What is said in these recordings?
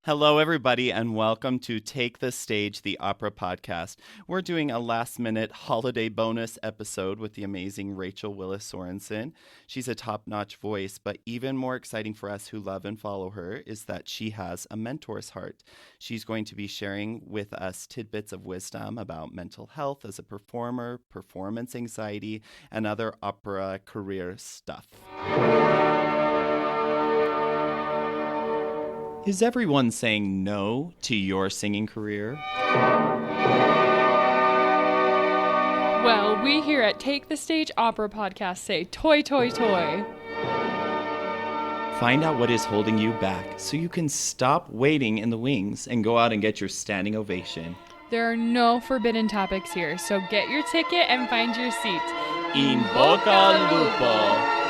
Hello, everybody, and welcome to Take the Stage, the opera podcast. We're doing a last-minute holiday bonus episode with the amazing Rachel Willis-Sørensen. She's a top-notch voice, but even more exciting for us who love and follow her is that she has a mentor's heart. She's going to be sharing with us tidbits of wisdom about mental health as a performer, performance anxiety, and other opera career stuff. Is everyone saying no to your singing career? Well, we here at Take the Stage Opera Podcast say toy, toy, toy. Find out what is holding you back so you can stop waiting in the wings and go out and get your standing ovation. There are no forbidden topics here, so get your ticket and find your seat. In bocca al lupo!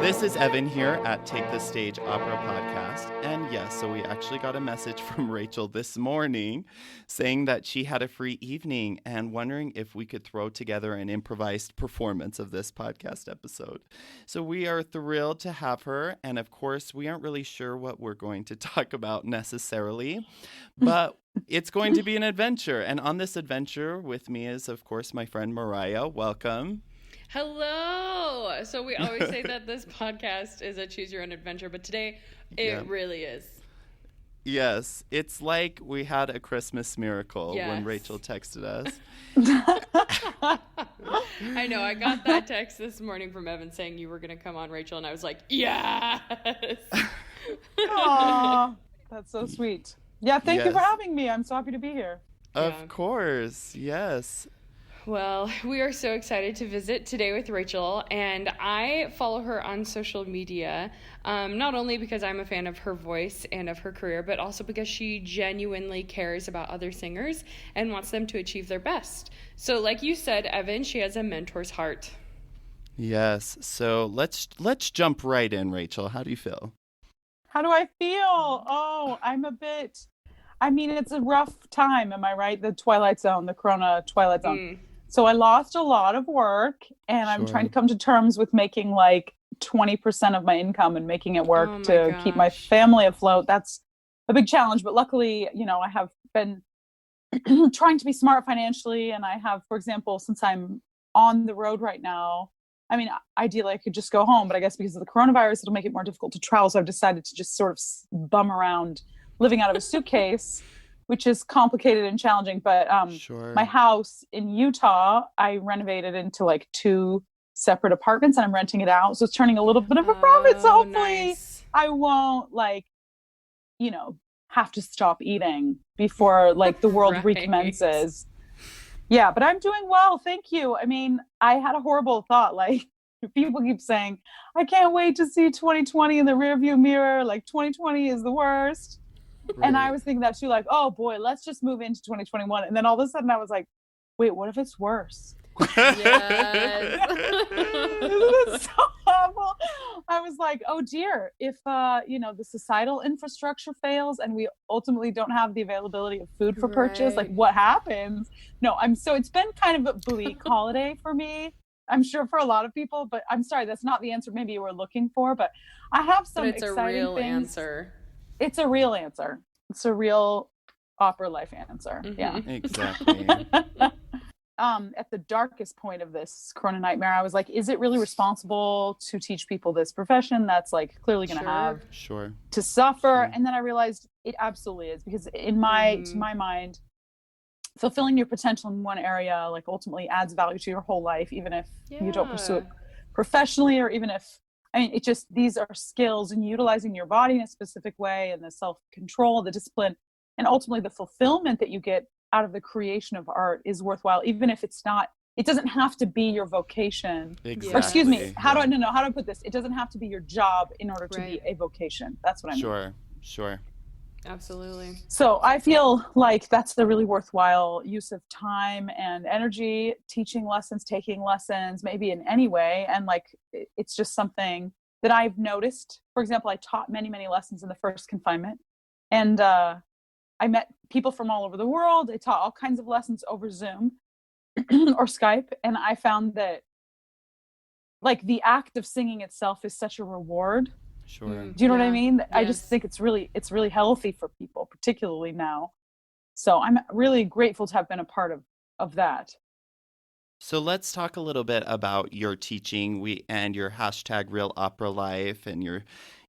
This is Evan here at Take the Stage Opera Podcast. And yes, so we actually got a message from Rachel this morning saying that she had a free evening and wondering if we could throw together an improvised performance of this podcast episode. So we are thrilled to have her. And of course, we aren't really sure what we're going to talk about necessarily, but it's going to be an adventure. And on this adventure with me is, of course, my friend Mariah. Welcome. Hello! So we always say that this podcast is a choose your own adventure, but today it really is. Yes, it's like we had a Christmas miracle when Rachel texted us. I know, I got that text this morning from Evan saying you were going to come on, Rachel, and I was like, yes! Aw, that's so sweet. Yeah, thank you for having me. I'm so happy to be here. Of course, yes. Well, we are so excited to visit today with Rachel, and I follow her on social media, not only because I'm a fan of her voice and of her career, but also because she genuinely cares about other singers and wants them to achieve their best. So like you said, Evan, she has a mentor's heart. Yes, so let's jump right in, Rachel. How do you feel? How do I feel? Oh, it's a rough time, am I right? The Twilight Zone, the Corona Twilight Zone. So I lost a lot of work, and I'm trying to come to terms with making like 20% of my income and making it work to keep my family afloat. That's a big challenge, but luckily, I have been trying to be smart financially, and I have, for example, since I'm on the road right now, I mean, ideally I could just go home, but I guess because of the coronavirus, it'll make it more difficult to travel. So I've decided to just sort of bum around living out of a suitcase, which is complicated and challenging. But my house in Utah, I renovated into like 2 separate apartments, and I'm renting it out. So it's turning a little bit of a profit. So hopefully I won't have to stop eating before like the world recommences. Yeah, but I'm doing well. Thank you. I mean, I had a horrible thought. Like, people keep saying, I can't wait to see 2020 in the rearview mirror. Like 2020 is the worst. Right. And I was thinking that too, like, oh boy, let's just move into 2021. And then all of a sudden I was like, wait, what if it's worse? Yes. It's so awful. I was like, oh dear, if the societal infrastructure fails and we ultimately don't have the availability of food for purchase, like what happens? No, it's been kind of a bleak holiday for me. I'm sure for a lot of people, but I'm sorry, that's not the answer maybe you were looking for, but I have some exciting things. It's a real answer. It's a real answer. It's a real opera life answer. Mm-hmm. Yeah. Exactly. At the darkest point of this Corona nightmare, I was like, is it really responsible to teach people this profession that's like clearly going to have to suffer? And then I realized it absolutely is, because to my mind, fulfilling your potential in one area like ultimately adds value to your whole life, even if you don't pursue it professionally, or even if these are skills, and utilizing your body in a specific way, and the self-control, the discipline, and ultimately the fulfillment that you get out of the creation of art is worthwhile, even if it doesn't have to be your vocation. Exactly. Or excuse me, how do I put this? It doesn't have to be your job in order to be a vocation. That's what I mean. Sure. Absolutely. So I feel like that's the really worthwhile use of time and energy, teaching lessons, taking lessons, maybe in any way. And like, it's just something that I've noticed. For example, I taught many, many lessons in the first confinement, and I met people from all over the world. I taught all kinds of lessons over Zoom or Skype. And I found that like the act of singing itself is such a reward. Sure. Do you know what I mean? Yes. I just think it's really healthy for people, particularly now. So I'm really grateful to have been a part of that. So let's talk a little bit about your teaching and your hashtag Real Opera Life and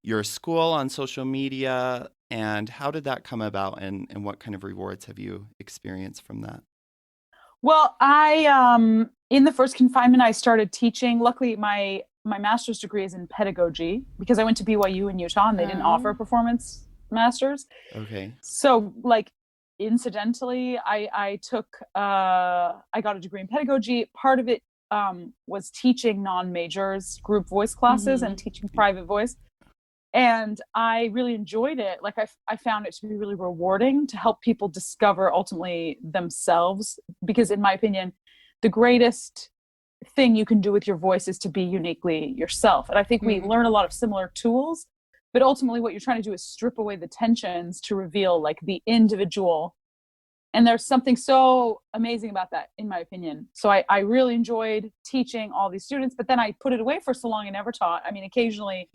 your school on social media, and how did that come about, and what kind of rewards have you experienced from that? Well, I in the first confinement I started teaching. Luckily my master's degree is in pedagogy because I went to BYU in Utah and they didn't offer a performance master's. Okay. So like incidentally, I got a degree in pedagogy. Part of it was teaching non-majors group voice classes and teaching private voice. And I really enjoyed it. Like I found it to be really rewarding to help people discover ultimately themselves, because in my opinion, the greatest thing you can do with your voice is to be uniquely yourself. And I think we learn a lot of similar tools, but ultimately what you're trying to do is strip away the tensions to reveal like the individual. And there's something so amazing about that, in my opinion. So I really enjoyed teaching all these students, but then I put it away for so long and never taught. I mean, occasionally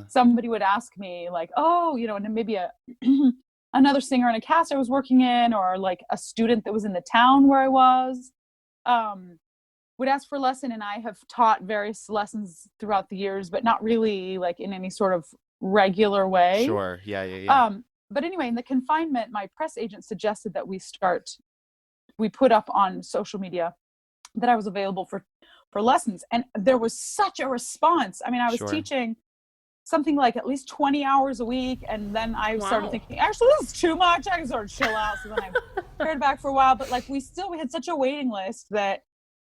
somebody would ask me like, oh, you know, and maybe another singer in a cast I was working in, or like a student that was in the town where I was, would ask for a lesson. And I have taught various lessons throughout the years, but not really like in any sort of regular way. Sure. Yeah. But anyway, in the confinement, my press agent suggested that we put up on social media that I was available for lessons. And there was such a response. I mean, I was teaching something like at least 20 hours a week. And then I started thinking, actually, this is too much. I can sort of chill out. So then I pared back for a while. But like we had such a waiting list that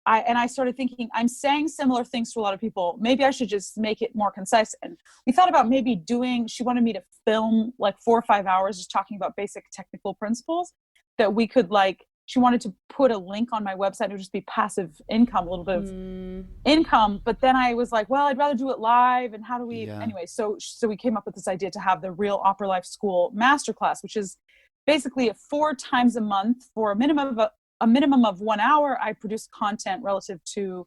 I started thinking, I'm saying similar things to a lot of people. Maybe I should just make it more concise. And we thought about maybe she wanted me to film like 4 or 5 hours just talking about basic technical principles that we could she wanted to put a link on my website. It would just be passive income, a little bit of income. But then I was like, well, I'd rather do it live. And how do we, anyway, so we came up with this idea to have the Real Opera Life School Masterclass, which is basically 4 times a month for a minimum of 1 hour. I produce content relative to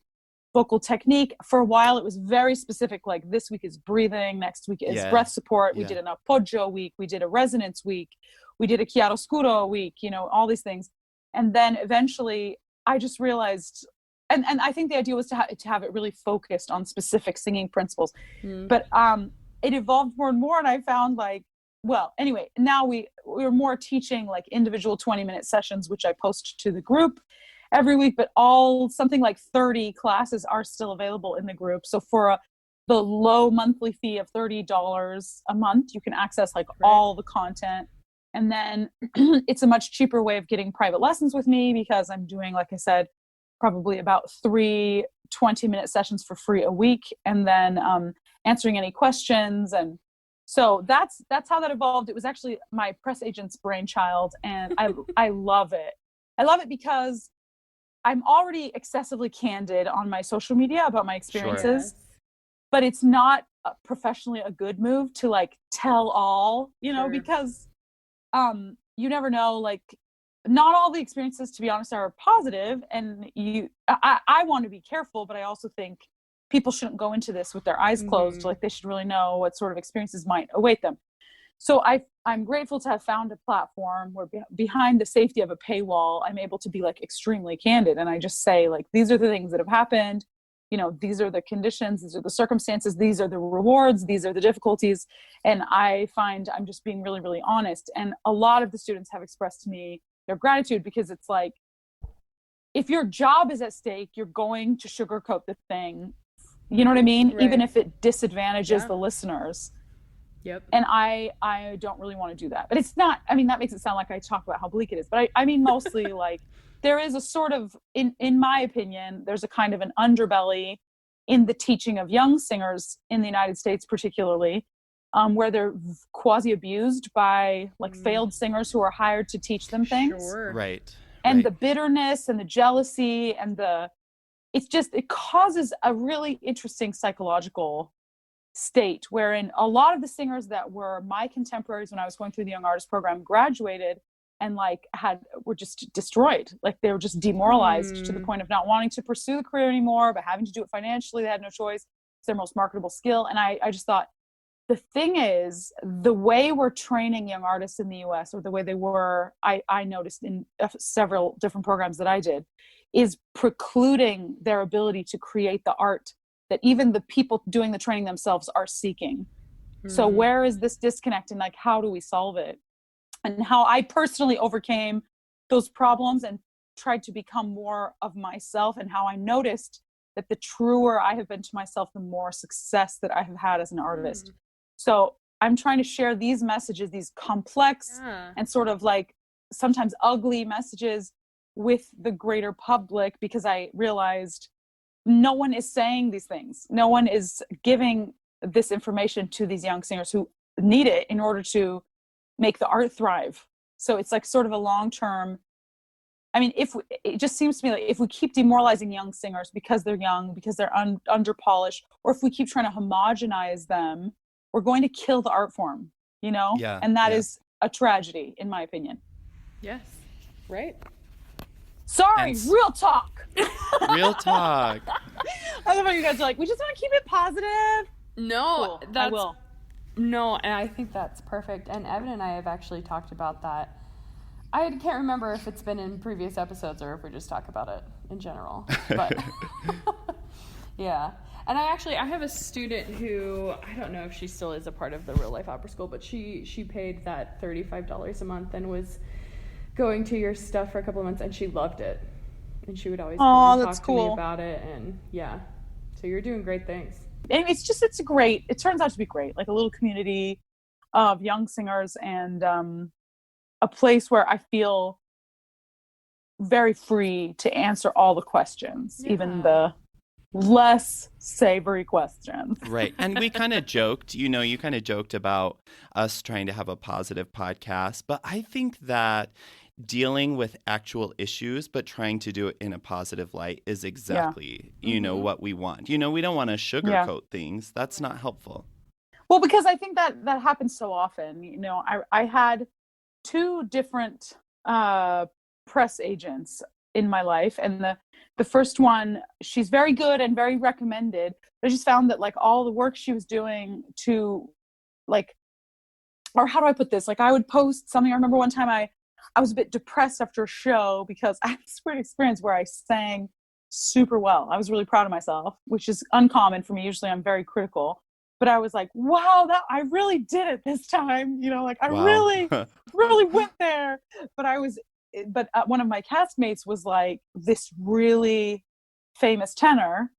vocal technique. For a while, it was very specific. Like this week is breathing, next week is breath support. We did an appoggio week. We did a resonance week. We did a chiaroscuro week, you know, all these things. And then eventually I just realized, and I think the idea was to have it really focused on specific singing principles. But it evolved more and more. And I found well, anyway, now we're more teaching like individual 20-minute sessions, which I post to the group every week, but something like 30 classes are still available in the group. So for the low monthly fee of $30 a month, you can access all the content. And then it's a much cheaper way of getting private lessons with me, because I'm doing, like I said, probably about 3 20-minute sessions for free a week, and then answering any questions. And so that's how that evolved. It was actually my press agent's brainchild, and I love it. I love it because I'm already excessively candid on my social media about my experiences, but it's not professionally a good move to tell all, because you never know, not all the experiences, to be honest, are positive, and I want to be careful, but I also think people shouldn't go into this with their eyes closed. They should really know what sort of experiences might await them. So I'm grateful to have found a platform where behind the safety of a paywall, I'm able to be extremely candid. And I just say these are the things that have happened. These are the conditions, these are the circumstances, these are the rewards, these are the difficulties. And I find I'm just being really, really honest. And a lot of the students have expressed to me their gratitude, because it's if your job is at stake, you're going to sugarcoat the thing. You know what I mean? Right. Even if it disadvantages the listeners. Yep. And I don't really want to do that. But it's not, that makes it sound like I talk about how bleak it is. But I mean, mostly there is a sort of, in my opinion, there's a kind of an underbelly in the teaching of young singers in the United States, particularly, where they're quasi abused by failed singers who are hired to teach them things. Sure. Right. And the bitterness and the jealousy and it causes a really interesting psychological state, wherein a lot of the singers that were my contemporaries when I was going through the Young Artist program graduated, and like were just destroyed. Like they were just demoralized to the point of not wanting to pursue the career anymore, but having to do it financially. They had no choice. It's their most marketable skill. And I just thought, the thing is, the way we're training young artists in the US, or the way they were, I noticed in several different programs that I did, is precluding their ability to create the art that even the people doing the training themselves are seeking. So where is this disconnect, and like, how do we solve it? And how I personally overcame those problems and tried to become more of myself, and how I noticed that the truer I have been to myself, the more success that I have had as an artist. So I'm trying to share these messages, these complex and sort of like sometimes ugly messages with the greater public, because I realized no one is saying these things. No one is giving this information to these young singers who need it in order to make the art thrive. So it's like sort of a long-term, I mean, it just seems to me like if we keep demoralizing young singers because they're young, because they're under polished, or if we keep trying to homogenize them, we're going to kill the art form, you know? Yeah, and that is a tragedy, in my opinion. Yes. Right. Sorry, real talk. Real talk. I love how you guys are like, we just want to keep it positive. No, cool. I will. No, and I think that's perfect. And Evan and I have actually talked about that. I can't remember if it's been in previous episodes or if we just talk about it in general. But yeah. And I have a student who, I don't know if she still is a part of the Real Life Opera School, but she paid that $35 a month and was going to your stuff for a couple of months, and she loved it. And she would always talk to me about it. And yeah, so you're doing great things. And it turns out to be great, like a little community of young singers, and a place where I feel very free to answer all the questions, even the less savory questions. Right. And we kind of joked, you kind of joked about us trying to have a positive podcast, but I think that dealing with actual issues but trying to do it in a positive light is exactly what we want. We don't want to sugarcoat things. That's not helpful. Well, because I think that happens so often. I had two different press agents in my life, and the first one, she's very good and very recommended, but I just found that like all the work she was doing to like, or how do I put this? Like I would post something. I remember one time I was a bit depressed after a show because I had this weird experience where I sang super well. I was really proud of myself, which is uncommon for me. Usually I'm very critical, but I was like, wow, I really did it this time. I really, really went there. But one of my castmates was like this really famous tenor,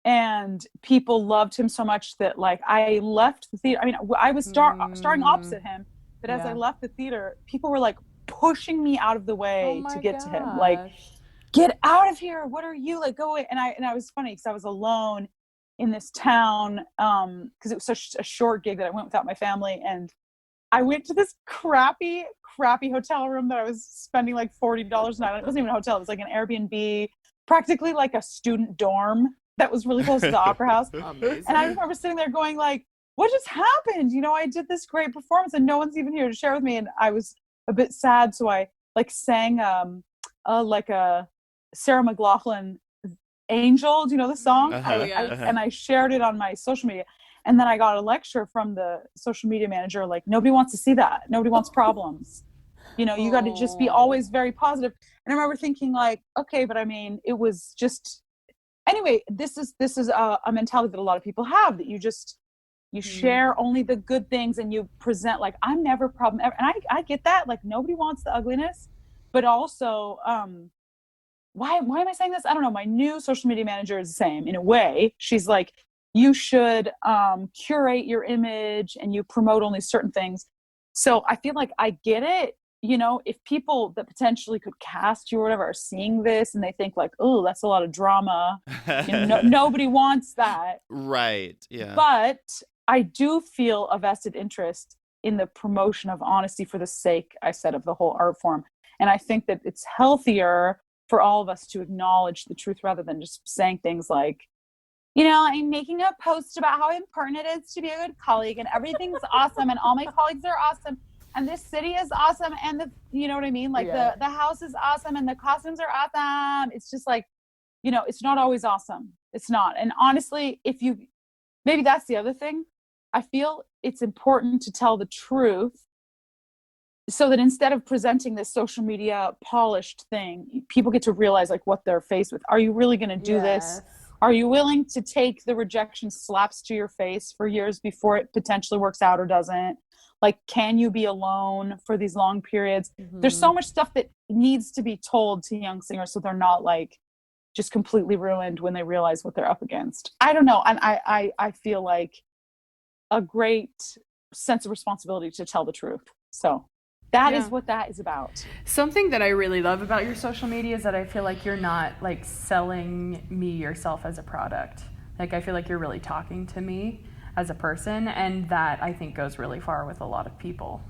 and people loved him so much that like I left the theater. I mean, I was starring opposite him, but as I left the theater, people were like pushing me out of the way to get to him. Like, get out of here. What are you, like, go away. And I was funny because I was alone in this town because it was such a short gig that I went without my family, and I went to this crappy hotel room that I was spending like $40 a night on. It wasn't even a hotel. It was like an Airbnb, practically like a student dorm that was really close to the opera house. Amazing. And I remember sitting there going like, what just happened? I did this great performance and no one's even here to share with me. And I was a bit sad. So I like sang like a Sarah McLachlan Angel. Do you know the song? And I shared it on my social media. And then I got a lecture from the social media manager, like, nobody wants to see that. Nobody wants problems. You got to just be always very positive. And I remember thinking like, okay, but I mean, it was just, anyway, this is a mentality that a lot of people have, that you share only the good things and you present like, I'm never problem ever. And I get that, like, nobody wants the ugliness, but also, why am I saying this? I don't know. My new social media manager is the same in a way. She's like, you should curate your image and you promote only certain things. So I feel like I get it. If people that potentially could cast you or whatever are seeing this and they think like, oh, that's a lot of drama. Nobody wants that. Right. Yeah. But I do feel a vested interest in the promotion of honesty for the sake, I said, of the whole art form. And I think that it's healthier for all of us to acknowledge the truth rather than just saying things like, I'm making a post about how important it is to be a good colleague and everything's awesome and all my colleagues are awesome. and this city is awesome, and you know what I mean? Like the house is awesome and the costumes are awesome. It's just like, it's not always awesome. It's not. And honestly, maybe that's the other thing. I feel it's important to tell the truth so that instead of presenting this social media polished thing, people get to realize like what they're faced with. Are you really going to do this? Are you willing to take the rejection slaps to your face for years before it potentially works out or doesn't? Like, can you be alone for these long periods? There's so much stuff that needs to be told to young singers so they're not like just completely ruined when they realize what they're up against. I don't know. And I feel like a great sense of responsibility to tell the truth. So that is what that is about. Something that I really love about your social media is that I feel like you're not like selling me yourself as a product. Like, I feel like you're really talking to me as a person, and that I think goes really far with a lot of people.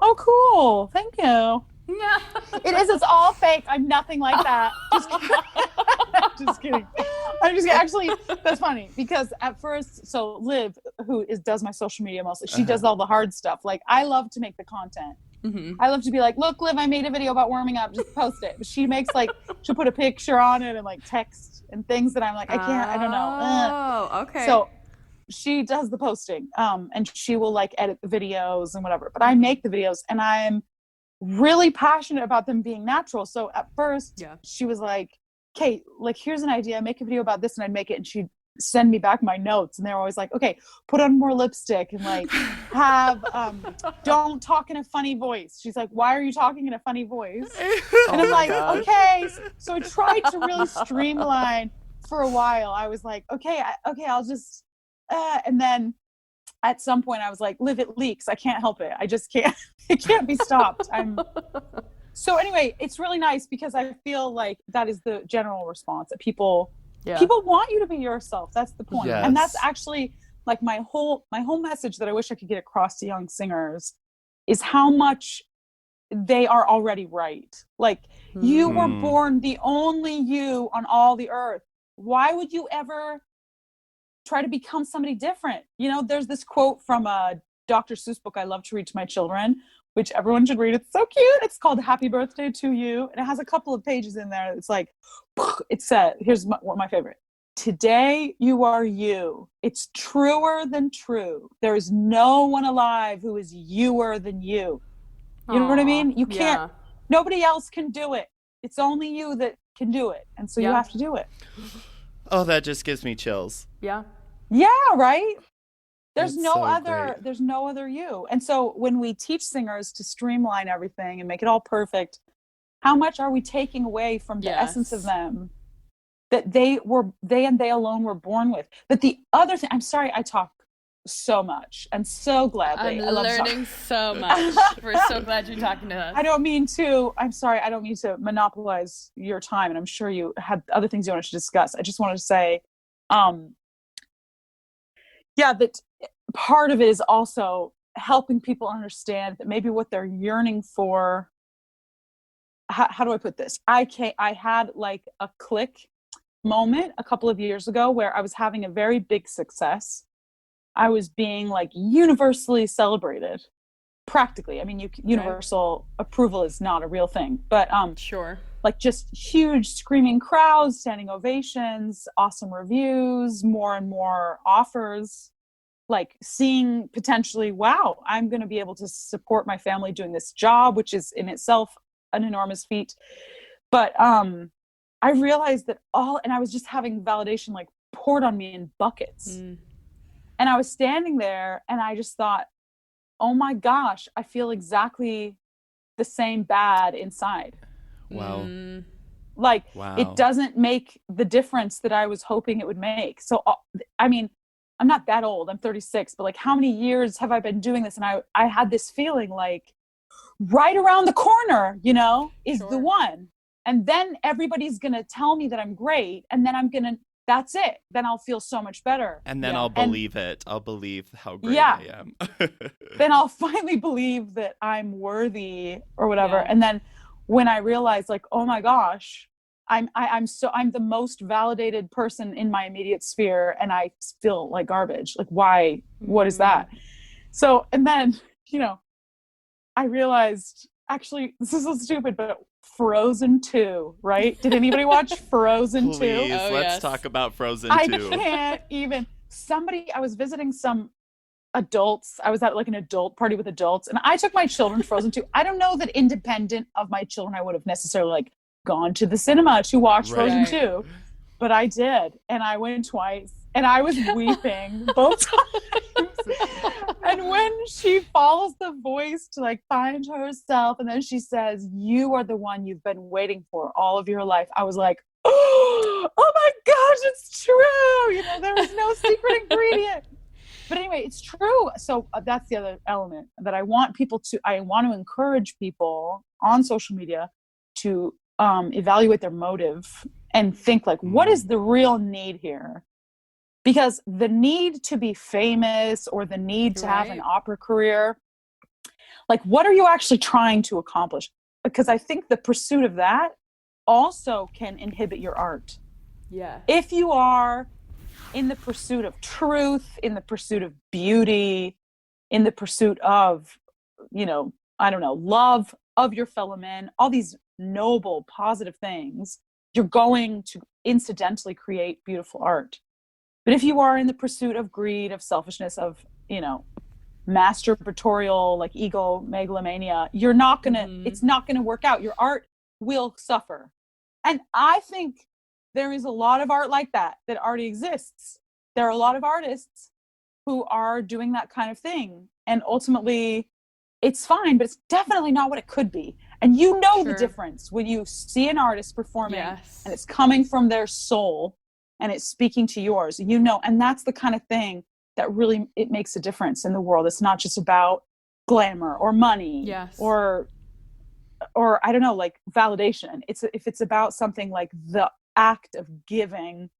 Oh, cool. Thank you. Yeah. It is. It's all fake. I'm nothing like that. Just kidding. Just kidding. I'm just kidding. Actually, that's funny because at first, so Liv, who does my social media mostly, she does all the hard stuff. Like, I love to make the content. I love to be like, look, Liv, I made a video about warming up. Just post it. But she makes like, she'll put a picture on it and like text and things that I'm like, I can't, I don't know. Oh, okay. So she does the posting, and she will like edit the videos and whatever. But I make the videos, and I'm really passionate about them being natural. So at first, she was like, "Okay, like here's an idea. Make a video about this," and I'd make it, and she'd send me back my notes, and they're always like, "Okay, put on more lipstick and like have don't talk in a funny voice." She's like, "Why are you talking in a funny voice?" And I'm like, "Okay." So I tried to really streamline for a while. I was like, "Okay, I'll just." And then at some point I was like, Liv, it leaks. I can't help it. I just can't. It can't be stopped. So anyway, it's really nice because I feel like that is the general response that people want you to be yourself. That's the point. And that's actually like my whole message that I wish I could get across to young singers is how much they are already right. Like, you were born the only you on all the earth. Why would you ever try to become somebody different? There's this quote from a Dr. Seuss book I love to read to my children, which everyone should read. It's so cute. It's called Happy Birthday to You. And it has a couple of pages in there. It's like, it said, here's one of my favorite. Today you are you. It's truer than true. There is no one alive who is youer than you. You know what I mean? You can't, nobody else can do it. It's only you that can do it. And so you have to do it. Oh, that just gives me chills. Yeah, right? There's no other you. And so when we teach singers to streamline everything and make it all perfect, how much are we taking away from the essence of them that they and they alone were born with? But the other thing, I'm sorry I talk so much, and so gladly. I'm learning so much. We're so glad you're talking to us. I'm sorry, I don't mean to monopolize your time, and I'm sure you had other things you wanted to discuss. I just wanted to say, that part of it is also helping people understand that maybe what they're yearning for, how do I put this? I had like a click moment a couple of years ago where I was having a very big success. I was being like universally celebrated, practically. I mean, universal approval is not a real thing, but sure, like just huge screaming crowds, standing ovations, awesome reviews, more and more offers, like seeing potentially, wow, I'm going to be able to support my family doing this job, which is in itself an enormous feat. But I realized that and I was just having validation like poured on me in buckets. And I was standing there and I just thought, oh my gosh, I feel exactly the same bad inside. Wow. It doesn't make the difference that I was hoping it would make. So, I mean, I'm not that old. I'm 36, but like how many years have I been doing this? And I had this feeling like right around the corner, is the one. And then everybody's going to tell me that I'm great. And then that's it. Then I'll feel so much better. And then I'll believe it. I'll believe how great I am. Then I'll finally believe that I'm worthy or whatever. Yeah. And then when I realize like, oh my gosh, I'm the most validated person in my immediate sphere, and I feel like garbage. Like, why? What is that? So, and then, I realized, actually, this is so stupid, but Frozen 2, right? Did anybody watch Frozen 2? Please, Oh, let's yes. talk about Frozen 2. I can't even. I was visiting some adults. I was at like an adult party with adults, and I took my children to Frozen 2. I don't know that independent of my children, I would have necessarily like gone to the cinema to watch Frozen 2, but I did, and I went twice, and I was weeping both times. And when she follows the voice to like find herself, and then she says, "You are the one you've been waiting for all of your life," I was like, oh my gosh, it's true. You know, there was no secret ingredient. But anyway, it's true. So that's the other element that I want to encourage people on social media to evaluate their motive and think like, what is the real need here? Because the need to be famous or the need to have an opera career, like, what are you actually trying to accomplish? Because I think the pursuit of that also can inhibit your art. Yeah. If you are in the pursuit of truth, in the pursuit of beauty, in the pursuit of, love of your fellow men, all these noble, positive things, you're going to incidentally create beautiful art. But if you are in the pursuit of greed, of selfishness, of, masturbatorial, like ego megalomania, you're not going to, it's not going to work out. Your art will suffer. And I think there is a lot of art like that already exists. There are a lot of artists who are doing that kind of thing. And ultimately, it's fine, but it's definitely not what it could be. And the difference when you see an artist performing and it's coming from their soul and it's speaking to yours, and that's the kind of thing that really, it makes a difference in the world. It's not just about glamour or money or I don't know, like validation. If it's about something like the act of giving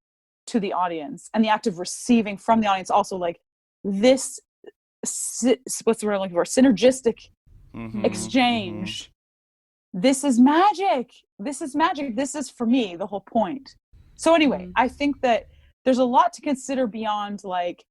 to the audience and the act of receiving from the audience, also like this, what's the word I'm looking for? Synergistic exchange. This is magic. This is for me the whole point. So anyway, I think that there's a lot to consider beyond like,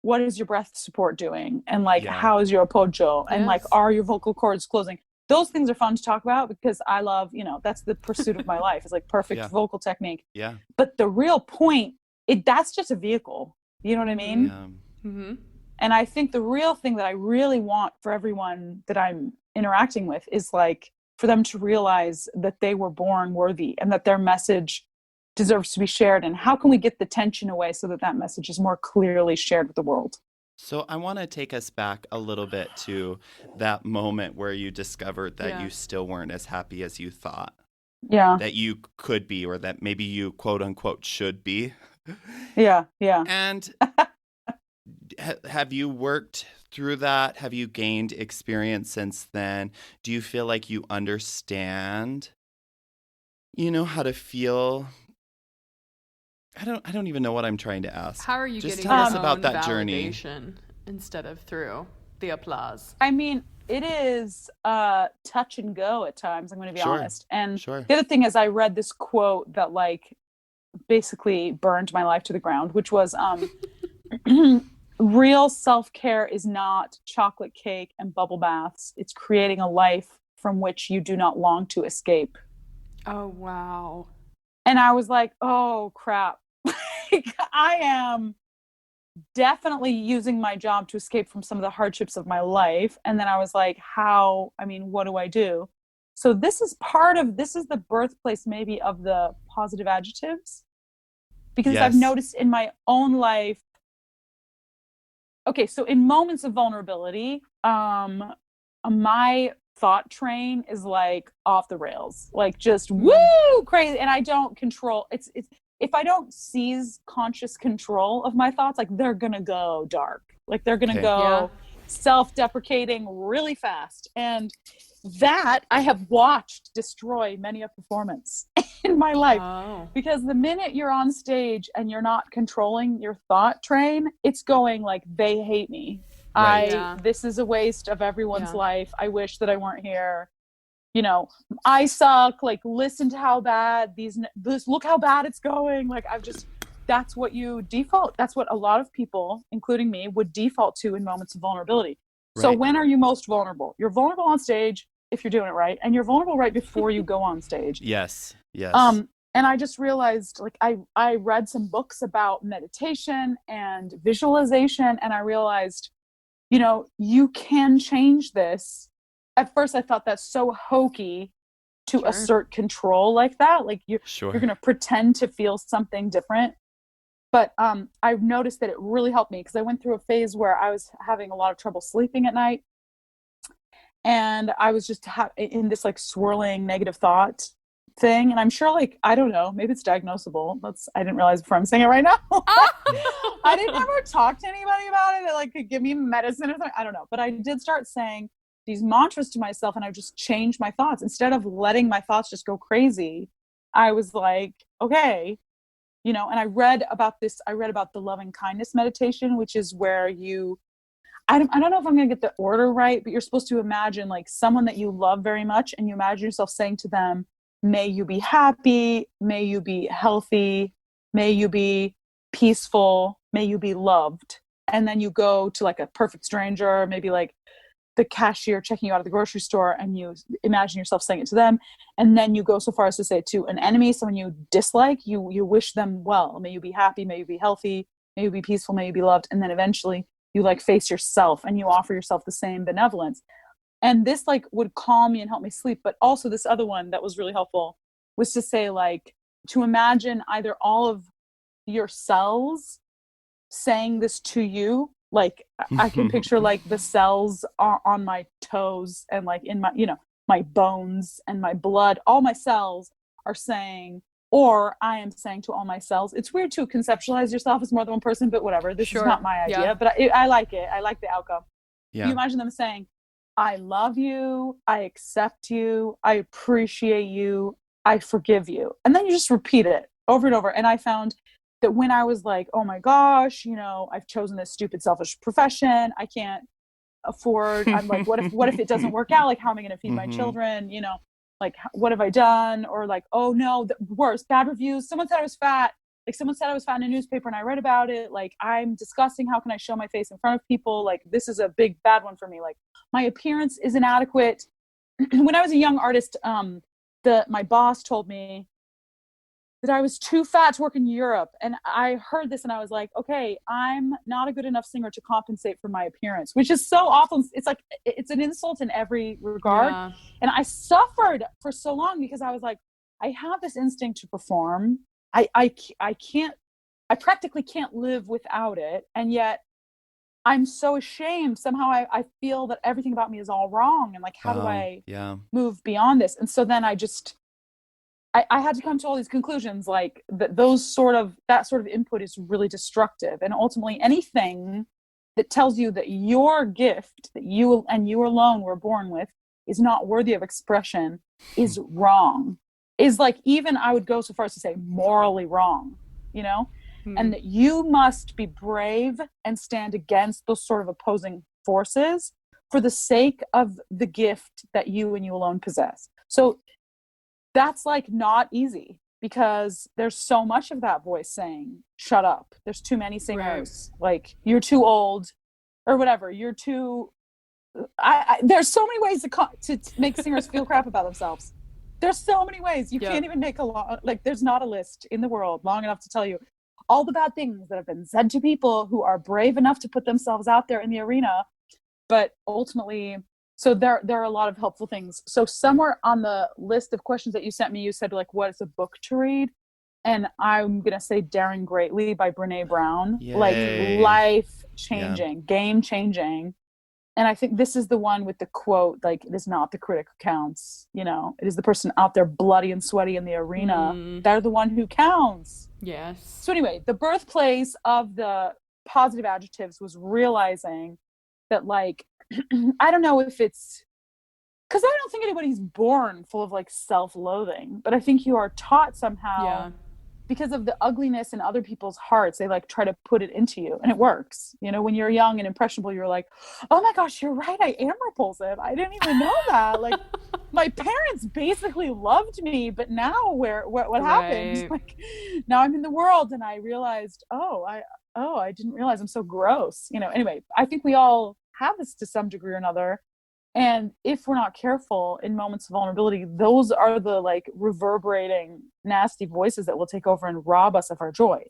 what is your breath support doing? And like, how is your appoggio? And like, are your vocal cords closing? Those things are fun to talk about because I love, that's the pursuit of my life. It's like perfect vocal technique. Yeah. But the real point, that's just a vehicle. You know what I mean? Yeah. And I think the real thing that I really want for everyone that I'm interacting with is like for them to realize that they were born worthy and that their message deserves to be shared. And how can we get the tension away so that message is more clearly shared with the world? So I want to take us back a little bit to that moment where you discovered that you still weren't as happy as you thought. Yeah. That you could be, or that maybe you quote unquote should be. Yeah. Yeah. And have you worked through that? Have you gained experience since then? Do you feel like you understand, how to feel? I don't even know what I'm trying to ask. How are you just getting tell your us about own that validation journey instead of through the applause? I mean, it is touch and go at times, I'm going to be honest. And the other thing is I read this quote that like basically burned my life to the ground, which was real self-care is not chocolate cake and bubble baths. It's creating a life from which you do not long to escape. Oh, wow. And I was like, oh, crap. I am definitely using my job to escape from some of the hardships of my life. And then I was like, what do I do? So this is the birthplace maybe of the positive adjectives. Because I've noticed in my own life, okay, so in moments of vulnerability, my thought train is like off the rails, like just woo crazy, and I don't control. It's if I don't seize conscious control of my thoughts, like they're gonna go dark, like they're gonna go self-deprecating really fast, and that I have watched destroy many a performance in my life. Because the minute you're on stage and you're not controlling your thought train, it's going like, they hate me. This is a waste of everyone's life. I wish that I weren't here. I suck. Like, listen to how bad look how bad it's going. Like, that's what you default. That's what a lot of people, including me, would default to in moments of vulnerability. So when are you most vulnerable? You're vulnerable on stage if you're doing it right, and you're vulnerable right before you go on stage. Yes. And I just realized, like, I read some books about meditation and visualization, and I realized, you can change this. At first, I thought that's so hokey to assert control like that. Like, you're going to pretend to feel something different. But I've noticed that it really helped me, because I went through a phase where I was having a lot of trouble sleeping at night. And I was just in this like swirling negative thought thing. And I'm sure, like, I don't know, maybe it's diagnosable. I didn't realize before I'm saying it right now. I didn't ever talk to anybody about it that like could give me medicine or something. I don't know. But I did start saying these mantras to myself, and I just changed my thoughts. Instead of letting my thoughts just go crazy, I was like, okay, and I read about the loving kindness meditation, which is where I don't know if I'm going to get the order right, but you're supposed to imagine like someone that you love very much, and you imagine yourself saying to them, may you be happy, may you be healthy, may you be peaceful, may you be loved. And then you go to like a perfect stranger, maybe like the cashier checking you out of the grocery store, and you imagine yourself saying it to them. And then you go so far as to say it to an enemy, someone you dislike, you wish them well. May you be happy, may you be healthy, may you be peaceful, may you be loved. And then eventually you like face yourself, and you offer yourself the same benevolence. And this like would calm me and help me sleep. But also this other one that was really helpful was to say, like, to imagine either all of your cells saying this to you. Like, I can picture like the cells are on my toes, and like in my, my bones and my blood, all my cells are saying, or I am saying to all my cells. It's weird to conceptualize yourself as more than one person, but whatever. This is not my idea, but I like it. I like the outcome. Yeah. You imagine them saying, I love you, I accept you, I appreciate you, I forgive you. And then you just repeat it over and over. And I found that when I was like, oh my gosh, I've chosen this stupid, selfish profession, I can't afford, I'm like, what if it doesn't work out? Like, how am I going to feed my children? Like, what have I done? Or like, oh no, the worst, bad reviews. Someone said I was fat. Like, someone said I was fat in a newspaper, and I read about it. Like, I'm disgusting. How can I show my face in front of people? Like, this is a big bad one for me. Like, my appearance is inadequate. When I was a young artist, my boss told me that I was too fat to work in Europe. And I heard this and I was like, okay, I'm not a good enough singer to compensate for my appearance, which is so awful. It's like, it's an insult in every regard. Yeah. And I suffered for so long because I was like, I have this instinct to perform. I practically can't live without it. And yet I'm so ashamed. Somehow I feel that everything about me is all wrong. And like, how do I move beyond this? And so then I had to come to all these conclusions, like that sort of input is really destructive. And ultimately anything that tells you that your gift that you and you alone were born with is not worthy of expression is wrong. Is like, even I would go so far as to say morally wrong, and that you must be brave and stand against those sort of opposing forces for the sake of the gift that you and you alone possess. So that's like not easy, because there's so much of that voice saying, shut up. There's too many singers. Right. Like, you're too old or whatever. You're too, there's so many ways to make singers feel crap about themselves. There's so many ways. You can't even make there's not a list in the world long enough to tell you all the bad things that have been said to people who are brave enough to put themselves out there in the arena. But ultimately, so there are a lot of helpful things. So somewhere on the list of questions that you sent me, you said, like, what is a book to read? And I'm going to say Daring Greatly by Brene Brown. Yay. Like, life-changing, game-changing. And I think this is the one with the quote, like, it is not the critic who counts. It is the person out there bloody and sweaty in the arena. They're the one who counts. Yes. So anyway, the birthplace of the positive adjectives was realizing that, like, I don't know if it's because I don't think anybody's born full of like self-loathing, but I think you are taught somehow because of the ugliness in other people's hearts. They like try to put it into you, and it works. When you're young and impressionable, you're like, oh my gosh, you're right. I am repulsive. I didn't even know that. Like, my parents basically loved me, but now what happened? Like, now I'm in the world and I realized, I didn't realize I'm so gross. Anyway, I think we all have this to some degree or another. And if we're not careful in moments of vulnerability, those are the like reverberating, nasty voices that will take over and rob us of our joy.